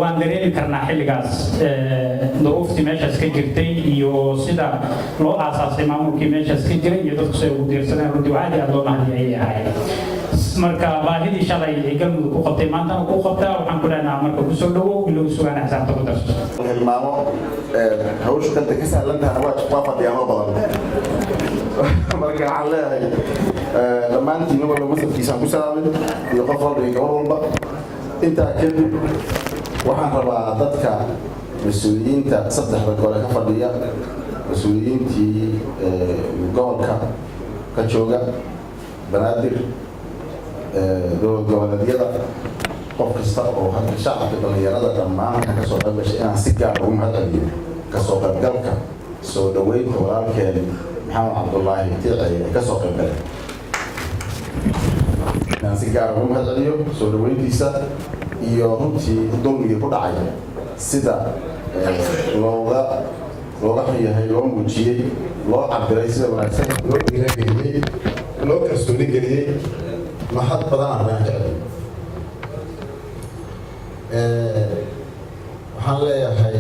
waan dareemi karnaa xilligaas duruuftii meeshaas ka jirtay iyo sida loo aasaasay maamulkii meeshaas ka jiray iyo dadku say ugu diirsadeen runtii waa aad iyo aad loo mahadiya ayay ahayd marka baahidii shalay ay galmudug ku qabtay maantana ku qabtaa waxaan ku leenahaa marka ku soo dhawow ilagu sugaan xisaabta ku darso hilmaamo hawshu kanta ka sahlantaha waa fadhiyaano badan marka waxaan leeyahay dhammaantiin walba masafkiisaan ku salaamay iyo qof walba iyo gabar walba intaa kadib waxaan rabaa dadka mas-uuliyiinta saddexda gole ka fadhiya mas-uuliyiintii gobolka ka jooga banaadir dowlad goboleedyada qof kasta oo hadda shacabka dhalinyarada dhammaan ka soo qayb gashay inaan si gaar ugu mahadceliyo ka soo qaybgalka soo dhaweynta walaalkeen maxamed cabdullaahi tiicay ka soo qayb galay inaan si gaar ugu mahadceliyo soo dhaweyntiisa iyo runtii dulmigii ku dhacay sida looga xun yahay loo muujiyey loo cabiray sida wanaagsan loo dhiirageliyey loo kalsooni geliyey mahad badan aan jeclay waxaan leeyahay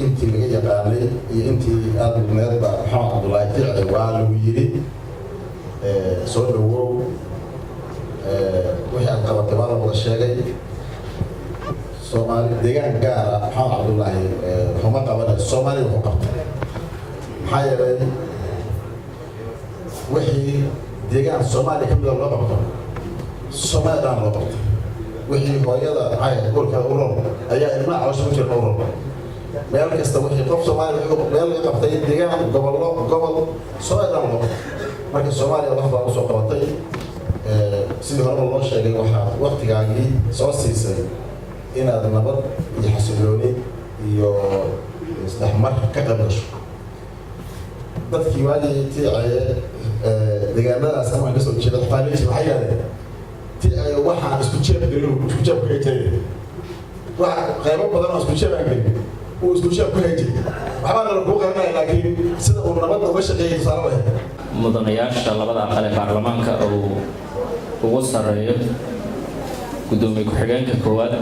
intii laga yaqaanay iyo intii aada mudneedba maxamed cabdullaahi tiicay waa lagu yidhi soo dhawow wixii aad qabatay waa la wada sheegay soomaali deegaan gaara maxamed cabdullaahi waxuma qabana soomaaliya wuxuu qabtay maxaa yeelay wixii deegaan soomaaliya ka mida loo qabto Somaliland loo qabtay wixii hooyada gobolka urur ayaa ilmaha cawsha ku jirta urur meel kasta wixii qof Soomaali meel laga qabtay deegaan gobol Somaliland loo marka Soomaaliya wax baa soo qabatay sidii hore loo sheegay waxa waqtigaagii soo siisay inaad nabad iyo xasilooni iyo isdhexmar ka qayb gasho dadkii waagii tiicay deegaanadaas ama ka soo jeeda xaaladiisa waxay yaaleen waxaan isku jeeb ka haytay waxa qaybo badan oo isku jeeb aan gelin oo isku jeeb ka haytay waxba la ku qaranay laakiin sida uu nabad uga shaqeeyay salaam mudanayaasha labada aqal ee baarlamaanka oo ugu sareeyo gudoomiye ku-xigeenka koowaad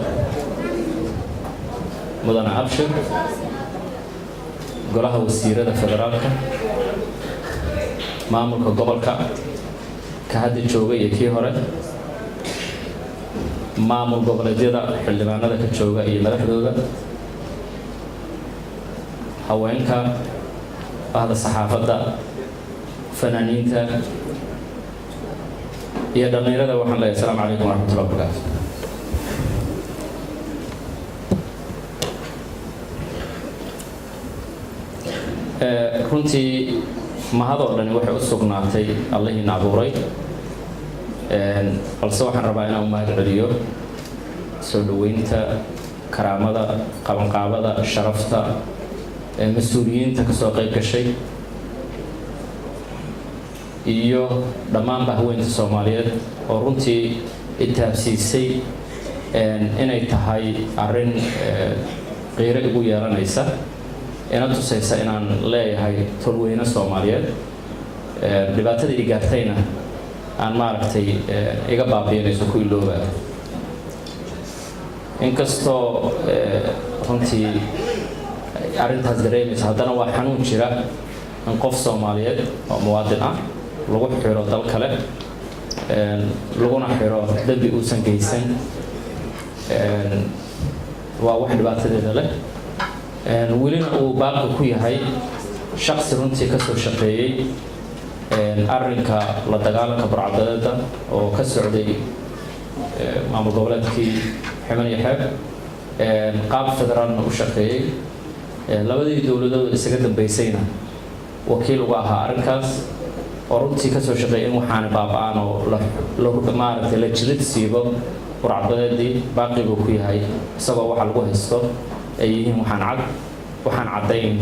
mudane abshir golaha wasiirada federaalka maamulka gobolka ka hadda jooga iyo kii hore maamul goboleedyada xildhibaanada ka jooga iyo madaxdooda haweenka ahda saxaafadda fanaaniinta iyo dhalinyarada waxaan leeyahay asalaamu calaykum waraxmatullahi wabarakaatu runtii mahadoo dhani waxay u sugnaatay allahiina abuuray balse waxaan rabaa inaan u mahad celiyo soo dhaweynta karaamada qabanqaabada sharafta mas-uuliyiinta ka soo qayb gashay iyo dhammaanba haweenka Soomaaliyeed oo runtii itaabsiisay inay tahay arrin qiiro igu yeelanaysa ina tusaysa inaan leeyahay tolweyne Soomaaliyeed dhibaatada i gaartayna aan maaragtay iga baabiinayso ku ilooba inkastoo runtii arrintaas dareemaysa haddana waa xanuun jira in qof Soomaaliyeed oo muwaadin ah lagu xiro dal kale laguna xiro dambi uusan geysan waa wax dhibaatadeeda leh welina uu baaqi ku yahay shakhsi runtii ka soo shaqeeyay arrinka la dagaalanka burcadbadeeda oo ka socday maamul goboleedkii Ximan iyo Xeeb qaab federaalna u shaqeeyay labadii dowladood isaga dambeysayna wakiil uga ahaa arrinkaas oo runtii ka soo shaqeeyay in waxaan baaba'aan oo maaragtay la jilid siibo burcadbadeedii baaqi buu ku yahay isagoo waxa lagu haysto ay yihiin waxaan caddayn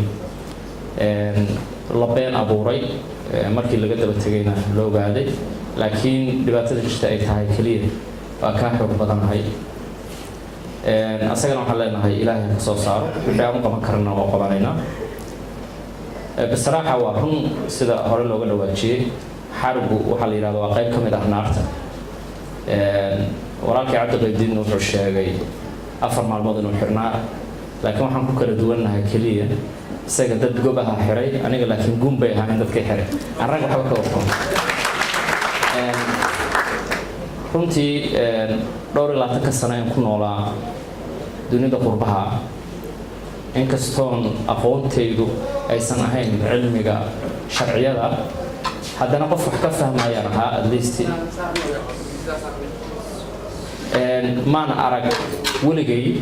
la been abuuray markii laga daba tegayna la ogaaday laakiin dhibaatada jirta ay tahay kaliya waa ka xoog badanahay asagana waxaan leenahay ilaahay ka soo saaro wixii aan u qaban karna waa qabanaynaa bisraaxa waa run sida hore looga dhawaajiyey xarbu waxaa la yidhahdaa waa qayb ka mid ah naarta walaalkii cabdi qaybdiin wuxuu sheegay 4 maalmood inuu xirnaa laakiin waxaan ku kala duwannahay kaliya isaga dad gobaha xiray aniga laakiin gun bay ahaan dadkay xiray arag waxa ka warqab runtii dhowr iyo 20 sano aan ku noolaa dunida qurbaha inkastoon aqoontaydu aysan ahayn cilmiga sharciyada haddana qof wax ka fahmayaan ahaa at least maan arag weligay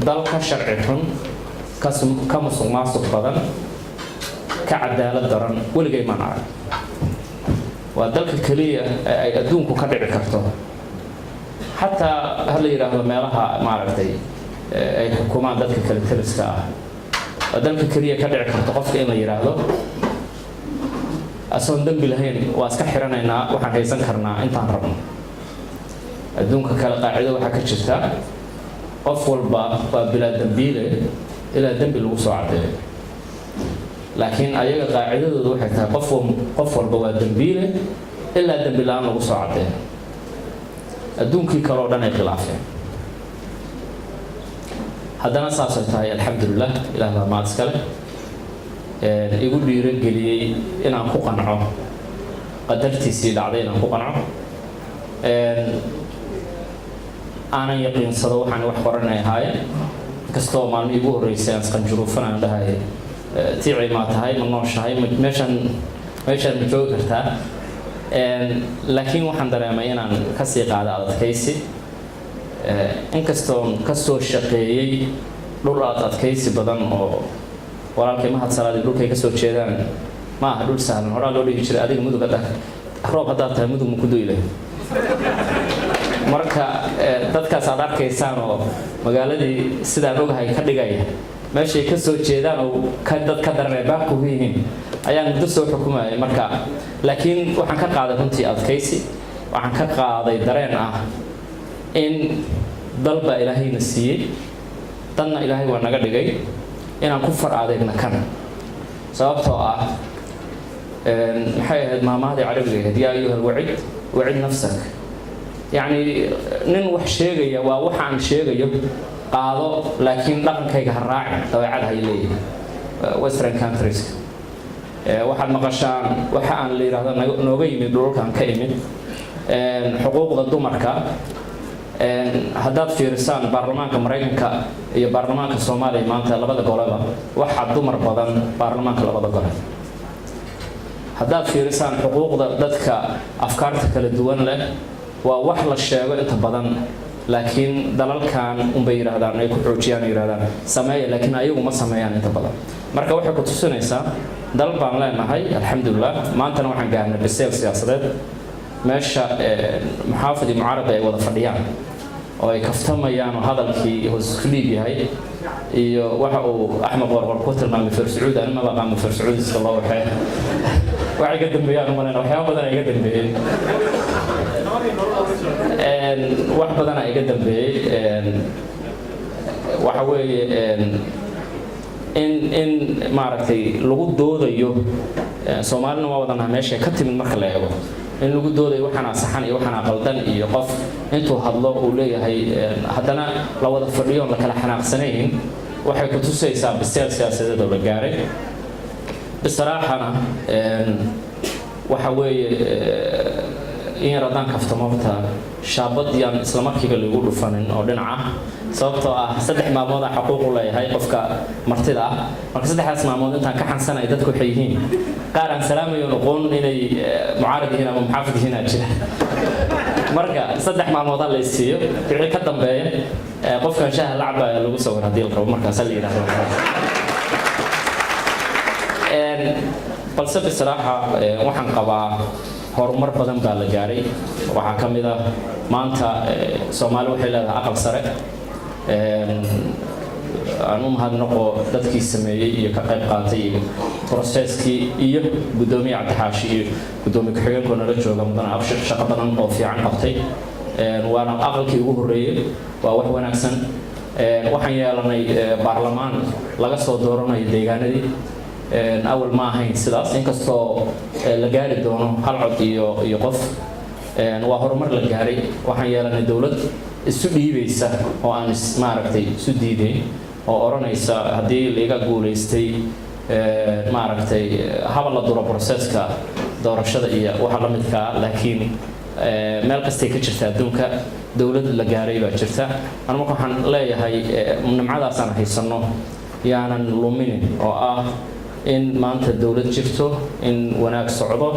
dalka sharci xun ka musuqmaasuq badan ka cadaalad daran weligay maan arag waa dalka kaliya ay adduunku ka dhici karto xataa hal yiraahdo meelaha maaragtay ay xukuumaan dadka kale taliska ah waa dalka kaliya ka dhici karto qofka in la yiraahdo asoon dambi lahayn waa iska xiranaynaa waxaan haysan karnaa intaan rabno adduunka kale qaacido waxaa ka jirta qof walba waa bilaa dambiile ilaa dambi lagu soo cadeeyo laakiin ayaga qaacidadoodu waxay tahay qof walba waa dambiile ilaa dambi la'aan lagu soo cadeeyo adduunkii kale oo dhan ay khilaafeen haddana saasay tahay alxamdulilah ilaah baa mahad iskale igu dhiirageliyey inaan ku qanco qadartiisii dhacday inaan ku qanco aanan yaqiinsado waxaan wax qoranay ahaayeen inkastoo maalmihii ugu horreysay aan isqanjuruufan aan dhahay tiicay maa tahay ma nooshahay meeshaan ma joogi kartaa laakiin waxaan dareemay inaan kasii qaada adadkaysi inkastoon ka soo shaqeeyey dhul adadkaysi badan oo walaalkay mahad salaadii dhulkay ka soo jeedaan ma aha dhul sahlan horaa loo dhihi jiray adiga mudug roob haddaad tahay mudug ma ku doy lahayd marka dadkaas aad arkaysaan oo magaaladii sidaan ogahay ka dhigaya meeshay ka soo jeedaan oo dad ka daranay baaqi ugu yihiin ayaan muddo soo xukumayay marka laakiin waxaan ka qaaday runtii adkaysi waxaan ka qaaday dareen ah in dalba ilaahayna siiyey danna ilaahay waa naga dhigay inaan ku far adeegna kan sababtoo ah maxay ahayd maamahdii carabiga ahayd yaa ayuhal wacid nafsak يعني نن wax sheegaya waa waxaan sheegayo qaado laakiin dhaqankayga ha raacin dabeecad hay leeyahay western countries waxaad maqashaan waxa aan la yiraahdo nooga yimid dhulkan ka imid xuquuqda dumarka haddaad fiirisaan baarlamaanka Mareykanka iyo baarlamaanka Soomaaliya maanta labada golaba waxa dumar badan baarlamaanka labada gole haddaad fiirisaan xuquuqda dadka afkaarta kala duwan leh waa wax la sheego inta badan laakiin dalalkan bay yiraahdaan ay ku xoojiyaan yiraahdaan sameeya laakiin ayagu ma sameeyaan inta badan marka waxay ku tusinaysaa dal baan leenahay alxamdulillah maantana waxaan gaarnay biseel siyaasadeed meesha muxaafid mucaarad ay wada fadhiyaan oo ay kaftamayaan hadalkii hoos kliib yahay iyo waxa uu Axmed Qorqor ku tilmaamay Far Sacuud anima baqaan Far Sacuud sallallahu alayhi waxa ka dambeeyaan marna waxyaabo badan ay ka dambeeyeen wax badan ay iga dambeeyay waxa weeye in maaragtay lagu doodayo Soomaalina waa wadanaha meesha ka timid marka la eego in lagu doodayo waxana saxan iyo waxana qaldan iyo qof intuu hadlo uu leeyahay haddana la wada fadhiyo la kala xanaaqsanayn waxay ku tusaysaa biseel siyaasadeed oo la gaaray bisaraxana waxa weeye in radaan kaftamabta shaabadiyaan isla markiiba lagu dhufanin oo dhinaca sababtoo ah 3 maalmood ah xuquuq u leeyahay qofka martida ah marka 3 maalmood intaan ka xansanay dadku waxay yihiin qaar aan salaamayo noqon inay mucaarad yihiin ama muxaafid yihiin jira marka 3 maalmood la isiiyo wixii ka dambeeya qofkan shaaha lacab lagu soo hadii la rabo markaas la yiraahdo balse bisraxa waxaan qabaa horumar badan baa la gaaray waxa kamid ah maanta Soomaali waxay leedahay aqal sare aan u mahadnaqo dadkii sameeyay iyo ka qayb qaatay processkii iyo gudoomiye Cabdixaashi iyo gudoomiye ku-xigeenka nala jooga mudana abshir shaqo badan oo fiican qabtay waana aqalkii ugu horeeyay waa wax wanaagsan waxaan yeelanay baarlamaan laga soo dooranayo deegaanadii أول ما هين سلاس إنك استو لجاري دونه هل عطي يقف وهرمر لجاري وحيانا الدولة السودي بيسا وأنا ما ركتي سودي دي وأرانا يسا هدي اللي يقول يستي ما ركتي حاول الدورة بروسيس كا دورة شدية وحلمت كا لكن مالك استيكتشرت دونك دولة لجاري بتشرتها أنا ما كان لا هي من معذا سنة هي سنة يعني لومين أو in maanta dawlad jirto in wanaag socdo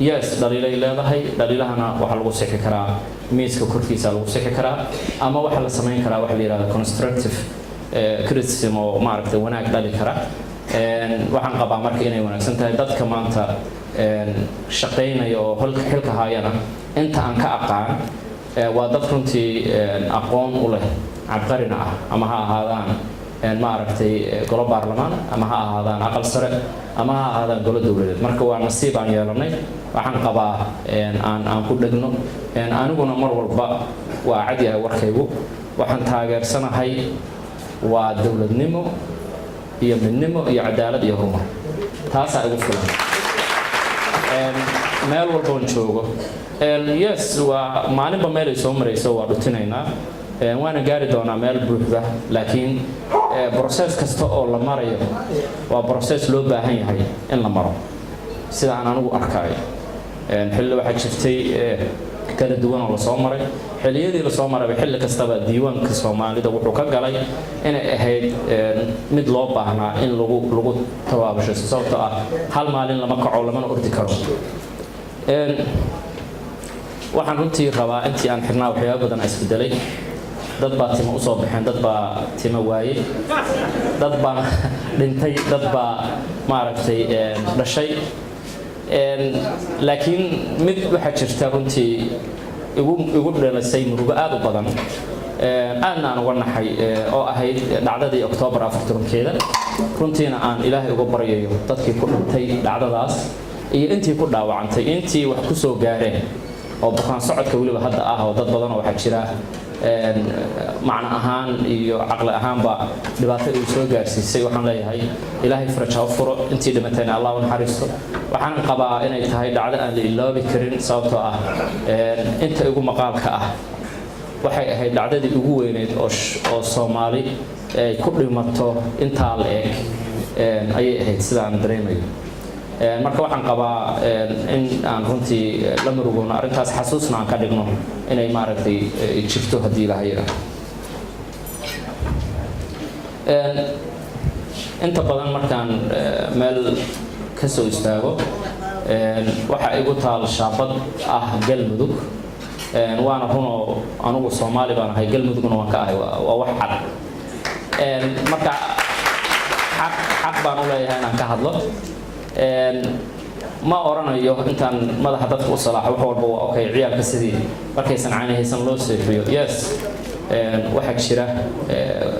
yes daliilay leedahay daliilahana waxa lagu sixi karaa miiska korkiisa lagu sixi karaa ama waxa la sameyn karaa waxa la yiraahdo constructive criticism oo maaragtay wanaag dhali kara waxaan qabaa marka inay wanaagsan tahay dadka maanta shaqeynaya oo xilka hayana inta aan ka aqaan waa dad runtii aqoon u leh cabqarina ah ama ha ahaadaan ما عرفتي قلوب برلمان أما هذا أقل سرق أما هذا قلوب دولة مركب ونصيب عن يالني وحن قبا أن كل دجنو أنا قلنا مر والبا وعدي وركيبو وحن تاجر سنة هاي ودولة نمو هي من نمو هي عدالة يهرمه تاسع وفلان مال والبون شوقه يس وما نبى مال يسوم رئيسه وروتيننا وانا قاري دونا مال بوحدة لكن بروسيس كسته أو لماريو وبروسيس لو باهي هاي إن لمارو سيدا أنا نقول أركاي حل واحد شفتي كان الديوان ولا صومري حليدي لصومري بحل كستبا ديوان كصومالي ده وحوكا قالي إن هاي مدلوب باهنا إن لغو توابش صوتا هل مالين لما كعو لما نقدر كرو waxaan runtii rabaa intii aan xirnaa waxyaabo badan isbedelay dad baa timo u soo baxeen dad baa timo waayay dad baa dhintay dad baa maaragtay dhashay laakiin mid waxa jirta runtii igu dhalisay murugo aad u badan aadna aan uga naxay oo ahayd dhacdadii Oktoobar 4-keeda runtiina aan Ilaahay uga baryayo dadkii ku dhintay dhacdadaas iyo intii ku dhaawacantay intii wax ku soo gaareen oo bukaan socodka waliba hadda ah oo dad badan oo waxa jira macna ahaan iyo aqal ahaanba dhibaato ay soo gaarsiisay waxaan leeyahay Ilaahay faraja u furo intii dhimatayna Allah u naxariisto waxaan qabaa inay tahay dhacdo aan la ilaabi karin sababtoo ah inta ugu maqaalka ah waxay ahayd dhacdadii ugu weyneed oo Soomaali ay ku dhimato inta la eeg ayay ahayd sidaan dareemayo marka waxaan qabaa in aan runtii la murugoono arrintaas xasuusna aan ka dhigno inay maaragtay jirto haddii Ilaahay inta badan markaan meel ka soo istaago waxa igu taal shaabad ah galmudug waana runoo anugu Soomaali baan ahay galmudugna waan ka ahay waa wax cad marka xaq baan u leeyahay inaan ka hadlo ما أورانيو إنتان ماذا حدث وصلاح وحول بوا أوكي عيال كسدي مركيسن عينه هيسن لو سيفيو يس واحد شراء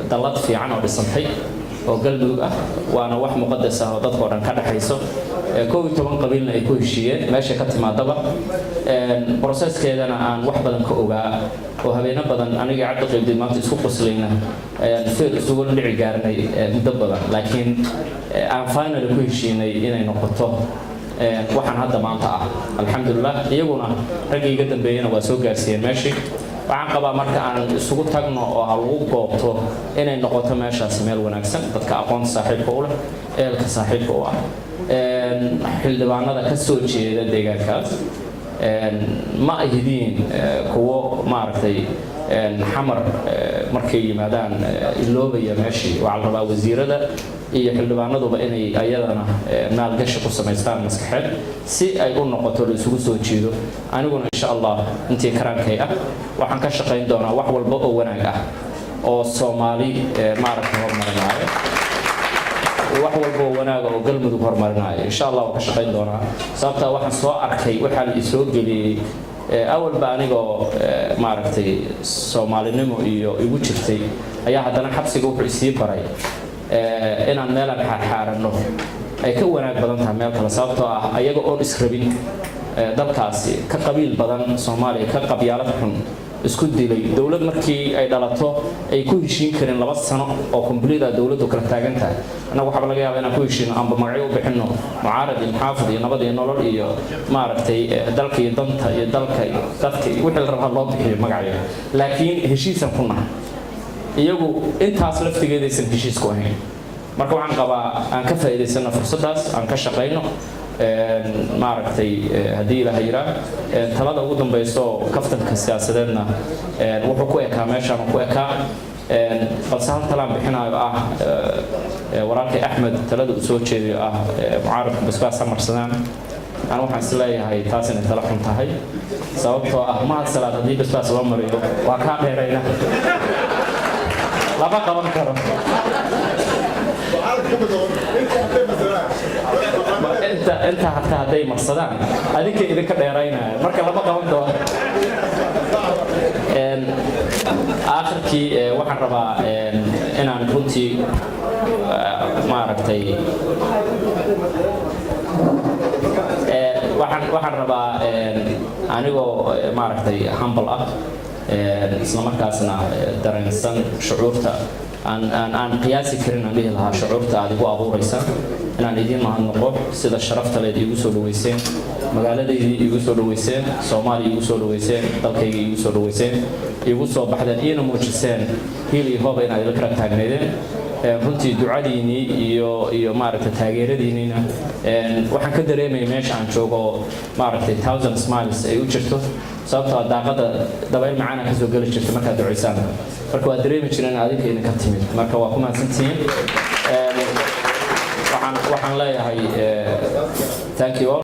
ضلت في عنه بالصنحي oo galmudug ah waana wax muqadas ah oo dadkoo dhan ka dhaxayso 11 qabiilna ay ku heshiiyeen meesha ka timaadaba processkeedana aan wax badan ka ogaa oo habeena badan aniga cabdi qeybdi maanta isku qoslayna feer isugu dhici gaarnay muddo badan laakiin aan finally ku heshiinay inay noqoto waxaan hadda maanta ah alxamdulillah iyaguna raggii iga dambeeyana waa soo gaarsiiyeen meeshii waxaan qabaa marka aan isugu tagno oo ha lagu goobto inay noqoto meeshaasi meel wanaagsan dadka aqoonta saaxiibka u leh eelka saaxiibka u ah xildhibaanada ka soo jeeda deegaankaas ma ahidiin kuwo maaragtay xamar markay yimaadaan iloobaya meeshii waxaa la rabaa wasiirada iyo xildhibaanaduba inay ayadana maalgashi ku samaystaan maskaxeed si ay u noqoto la isugu soo jeedo aniguna insha allah intii karaankay ah waxaan ka shaqayn doonaa wax walba oo wanaag ah oo Soomaali maaragtay horumarinayo wax walba oo wanaag oo galmudug horumarinayo insha allah waan ka shaqayn doonaa sababta waxaan soo arkay waxa la isoo geliyay أول بانيجو ماركتي سومالي نمو يجو شفتي أيها هذا حبس يجو يصير براي إن المال حارنه أي كونك بدن تعمل كلا سبته أيجو أول إسكربين دل كاسي كقبيل بدن سومالي كقبيلتهم isku dilay dawlad markii ay dhalato ay ku heshiin kareen 2 sano oo complete dawladdu kala taagan tahay anagu waxa laga yaabaa inaan ku heshiin amba magacyo u bixino mucaarad iyo muxaafid iyo nabad iyo nolol iyo maaragtay dalka iyo danta iyo dalka dadka wixii la rabo loo bixiyo magacyo laakiin heshiisan kuna iyagu intaas laftigeeda aysan heshiis ku ahayn marka waxaan qabaa aan ka faa'iideysano fursadaas aan ka shaqeyno maaragtay hadii la hayra talada ugu dambayso kaftanka siyaasadeedna wuxuu ku ekaa meeshaan ku ekaa balse hal talaan bixinayo ah walaalkay Axmed talada uu soo jeediyo ah mucaaradka basbaas marsadaan aan waxaan isleeyahay taas inay tala xun tahay sababtoo ah ma salaad hadii basbaas loo mariyo waa ka dheerayna laba qaban karo انت حتى هدي مرصدان هذيك اذا كديرينا marka lama qaban doono aakhirkii waxaan rabaa inaan runtii maaragtay waxaan rabaa anigoo maaragtay humble ah isla markaasna dareensan shucuurta aan qiyaasi karin aan dhihi lahaa shucuurta aad igu abuuraysa inaan idin mahadnaqo sida sharafta leh igu soo dhaweyseen magaaladaydii igu soo dhaweyseen Soomaaliya igu soo dhaweyseen dalkayga igu soo dhaweyseen igu soo baxdeen ina muujiseen hili hooba inaad la kala taagneedeen runtii ducadiini iyo maaragtay taageeradiina waxaan ka dareemay meesha aan joogo maaragtay 1000 smiles ay u jirto sababtoo daaqada dabayl macaan ka soo gali jirtay marka duceysaan marka waa dareemi jireen adinka idinka timid marka waa ku mahadsantihiin waxaan leeyahay thank you all